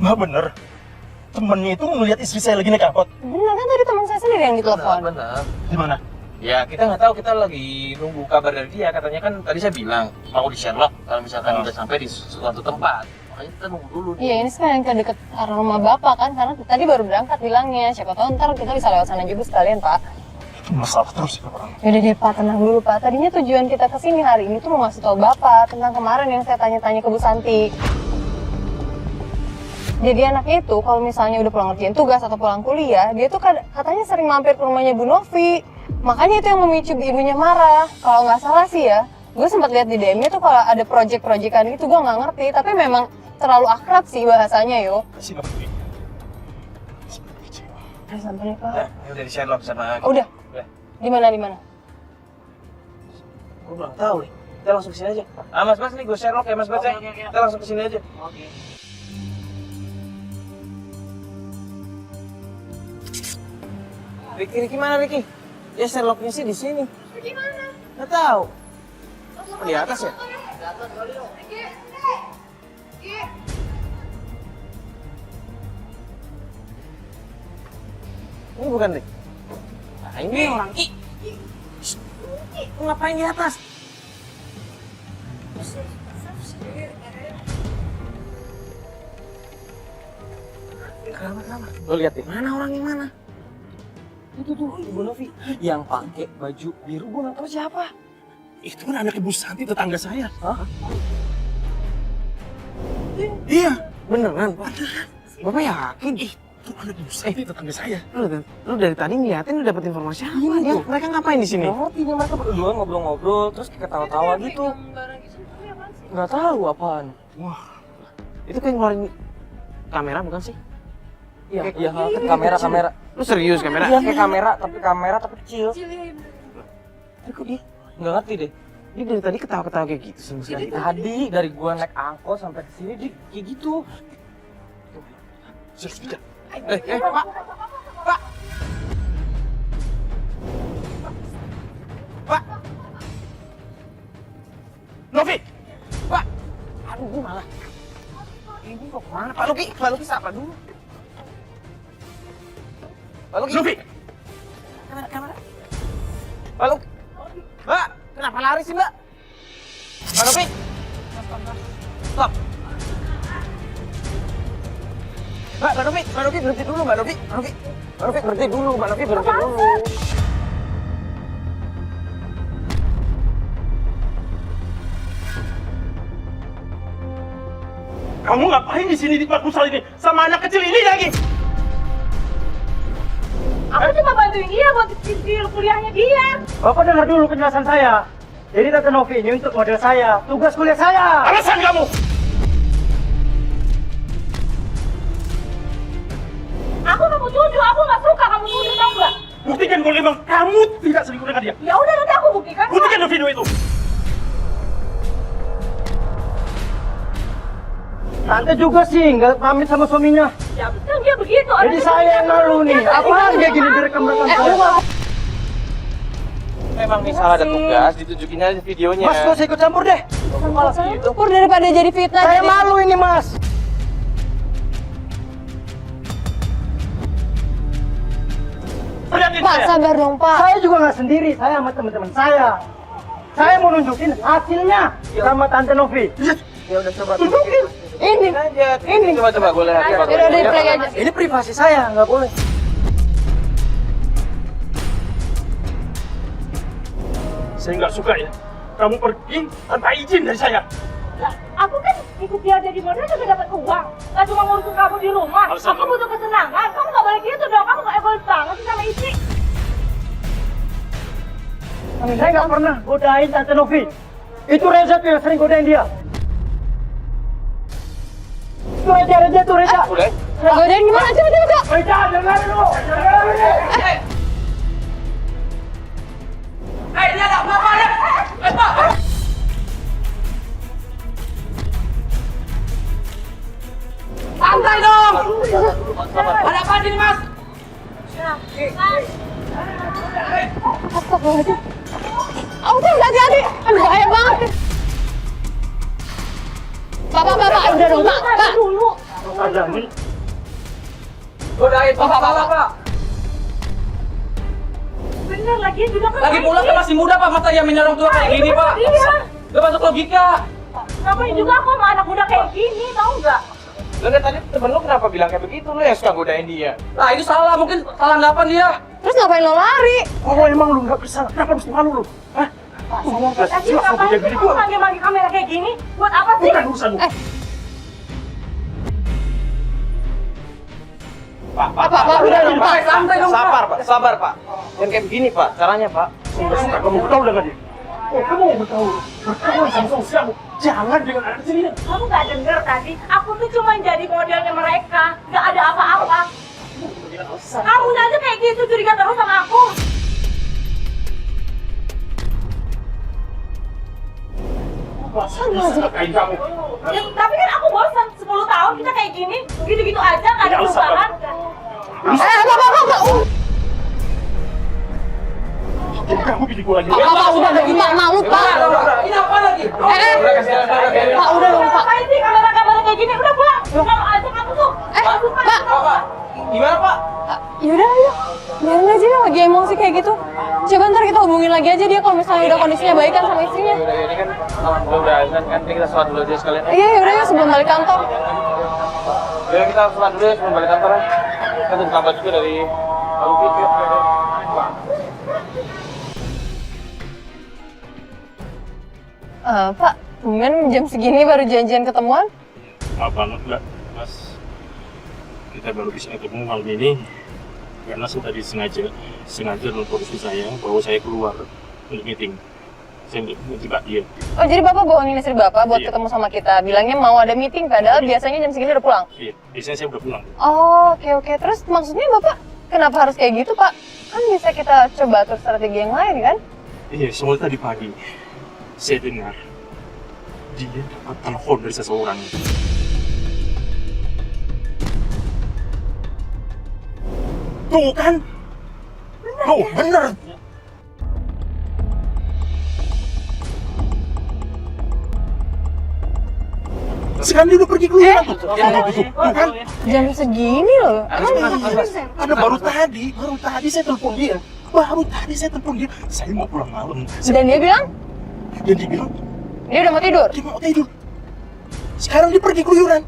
Mbak bener? Temennya itu ngeliat istri saya lagi naik angkot? Bener kan tadi teman saya sendiri yang ditelepon. Benar. Di mana? Ya kita nggak tahu, kita lagi nunggu kabar dari dia. Katanya kan tadi saya bilang mau di Sherlock kalau misalkan udah sampai di suatu tempat. Makanya kita nunggu dulu. Iya, ini sekarang ke deket rumah bapak kan, karena tadi baru berangkat bilangnya. Siapa tahu ntar kita bisa lewat sana juga sekalian, Pak. Itu masalah terus ya orang. Yaudah deh Pak, tenang dulu Pak. Tadinya tujuan kita kesini hari ini tuh mau ngasih tahu Bapak tentang kemarin yang saya tanya-tanya ke Bu Santi. Jadi anaknya itu kalau misalnya udah pulang ngerjain tugas atau pulang kuliah, dia tuh katanya sering mampir ke rumahnya Bu Novi. Makanya itu yang memicu ibunya marah. Kalau nggak salah sih ya, gue sempat lihat di DM-nya tuh kalau ada project-projectan gitu, gue nggak ngerti. Tapi memang terlalu akrab sih bahasanya yo. Kasih Mbak Putri. Seperti kecewa. Udah sampai nih Pak. Ya udah di Sherlock sama. Udah. Udah. Di mana? Gue belum tahu nih. Kita langsung kesini aja. Ah Mas nih gue Sherlock ya Mas ya. Kita langsung kesini aja. Oke. Ricky mana Ricky? Ya Sherlocknya sih di sini. Di mana? Nggak tahu. Di atas ya? Ini bukan Rick. Nah, ini orang Ki. Lu ngapain di atas? Kenapa? Lo lihat deh, mana orang yang mana? Itu tuh, Ibu Novi yang pakai baju biru, gue nggak tahu siapa. Itu kan anak Ibu Santi, tetangga saya. Hah? Iya. Beneran, Pak? Bapak yakin? Itu anak Ibu Santi, tetangga saya. Lu dari tadi ngeliatin, lu dapet informasi apa? Dia, mereka ngapain di sini? Nggak ngerti, mereka berdua ngobrol-ngobrol, terus ketawa-tawa gitu. Nggak tahu apaan. Wah, itu kayak ngeluarin kamera bukan sih? Iya, kamera. Lu serius kamera? Iya, kayak kamera tapi kecil. Tapi kok dia nggak ngerti deh. Dia dari tadi ketawa-ketawa kayak gitu sama sekali. Tadi dari gua naik angkot sampai ke sini dia kayak gitu. Serius tidak? Pak. Pak. Novi! Pak. Aduh, gua malah. Ini kok kemana? Pak Luki sapa dulu. Pak Luki. Novi! Kamera. Pak Luki. Mbak, kenapa lari sih, Mbak? Pak Luki. Stop. Mbak Novi berhenti dulu, Mbak Novi berhenti dulu. Kamu ngapain di sini di tempat pusat ini sama anak kecil ini lagi? Aku cuma bantuin dia buat kuliahnya dia. Bapak dengar dulu penjelasan saya. Jadi Tante Novi ini untuk model saya, tugas kuliah saya. Alasan kamu! Aku nggak mau tuduh, aku nggak suka kamu tuduh, tau nggak? Buktikan kalau memang kamu tidak selingkuh dengan dia. Ya udah nanti aku buktikan. Buktikan video itu. Tante juga sih nggak pamit sama suaminya. Ya betul dia begitu. Jadi saya yang malu nih. Apaan dia gini direkam-rekam saya? Memang misalnya ada tugas, ditunjukin aja videonya. Mas, gak usah ikut campur deh. Malah gitu. Pur daripada jadi fitnah. Saya jadi... malu ini, Mas. Lihatin Pak, saya. sabar dong Pak. Saya juga nggak sendiri, saya sama teman-teman saya. Saya mau nunjukin hasilnya sama Tante Novi. Ya udah coba Tunjukin. Ini. aja. Ini coba boleh lihat. Yaudah, di play aja. Ini privasi saya, nggak boleh. Saya nggak suka ya. Kamu pergi tanpa izin dari saya. Lah, aku kan ikut dia jadi model juga dapat uang. Gak cuma ngurusin kamu di rumah. Alasan Aku kamu. butuh kesenangan. Kamu nggak boleh gitu dong. Kamu nggak egois banget sih sama istri. Saya nggak pernah godain Tante Novi. Itu Reza tuh yang sering godain dia. Itu Reza tuh Reza. Udah. Godain gimana? Coba. Reza, dengar lu. Dengar lu. Dia ada apa-apa ya? Pak. Santai dong. Ada apa ini, Mas? Astagfirullahaladzim. Udah hati-hati. Aduh, bahaya banget. Pak, udah dong, Pak. Dulu. Ada nih. Godain Pak. Bener lagi juga kan. Lagi pula kan masih muda Pak, masa dia menyerang tua kayak gini Pak? Iya. Gak masuk logika. Ngapain juga aku sama anak muda kayak gini, tau nggak? Lo tadi temen lo kenapa bilang kayak begitu? Lo yang suka godain dia. Nah itu salah, mungkin salah anggapan dia. Terus ngapain lo lari? Kalau emang lu nggak bersalah, kenapa harus malu lu? Hah? Ngomong gak Tapi jelas sama ngapain dia sih gini kamu gua. manggil-manggil kamera kayak gini? Buat apa sih? Bukan urusan lu. Pak, udah dong, Pak. Santai dong Pak. Sabar Pak. Jangan kayak begini Pak, caranya Pak. Kamu bergaul dengan dia. Oh, kamu mau bergaul sama sosial. Jangan dengan anak kecil ini. Kamu nggak denger tadi? Aku tuh cuma jadi modelnya mereka. Nggak ada apa-apa. Kamu aja kayak gitu curiga terus sama aku. Kain kamu. Ya, tapi kan aku bosan 10 tahun kita kayak gini. Gitu-gitu aja nggak ada Tidak usah, perubahan. Pak. Kamu bikin gua lagi. Pak, udah dong, Pak, malu, Pak. Ini apa lagi? Pak, udah dong, Pak. Ngapain sih kamera-kamera kayak gini? Udah pulang. Kalau aja kamu tuh. Pak. Gimana Pak? Yaudah, ayo. Biarin aja dia lagi emosi kayak gitu. Coba ntar kita hubungin lagi aja dia kalau misalnya udah kondisinya baikan sama istrinya. Ini kan udah azan kan, kita sholat dulu aja sekalian. Iya, yaudah ya sebelum balik kantor. Ya kita sholat dulu ya sebelum balik kantor ya. Kita tunggu kabar juga dari Pak Lupit ya. Pak, tumben jam segini baru janjian ketemuan? Maaf banget Mbak, Mas. Kita baru bisa ketemu malam ini karena saya tadi sengaja nelfon istri saya bahwa saya keluar untuk meeting. Saya menjebak dia. Oh, jadi Bapak bohongin istri Bapak buat Iya. ketemu sama kita. Bilangnya mau ada meeting, padahal biasanya jam segini udah pulang. Iya, biasanya saya udah pulang. Oh, oke. Terus maksudnya Bapak kenapa harus kayak gitu, Pak? Kan bisa kita coba atur strategi yang lain, kan? Iya, soalnya tadi pagi saya dengar dia dapat telepon dari seseorang. Tuh kan? Tuh, bener. Sekarang dia udah pergi keluar tuh. Tuh kan? Jam segini loh. Ada baru tadi saya telepon dia. Saya mau pulang malam. Dan dia bilang, Dan dia bilang dia udah mau tidur. dia mau tidur. Sekarang dia pergi keluyuran.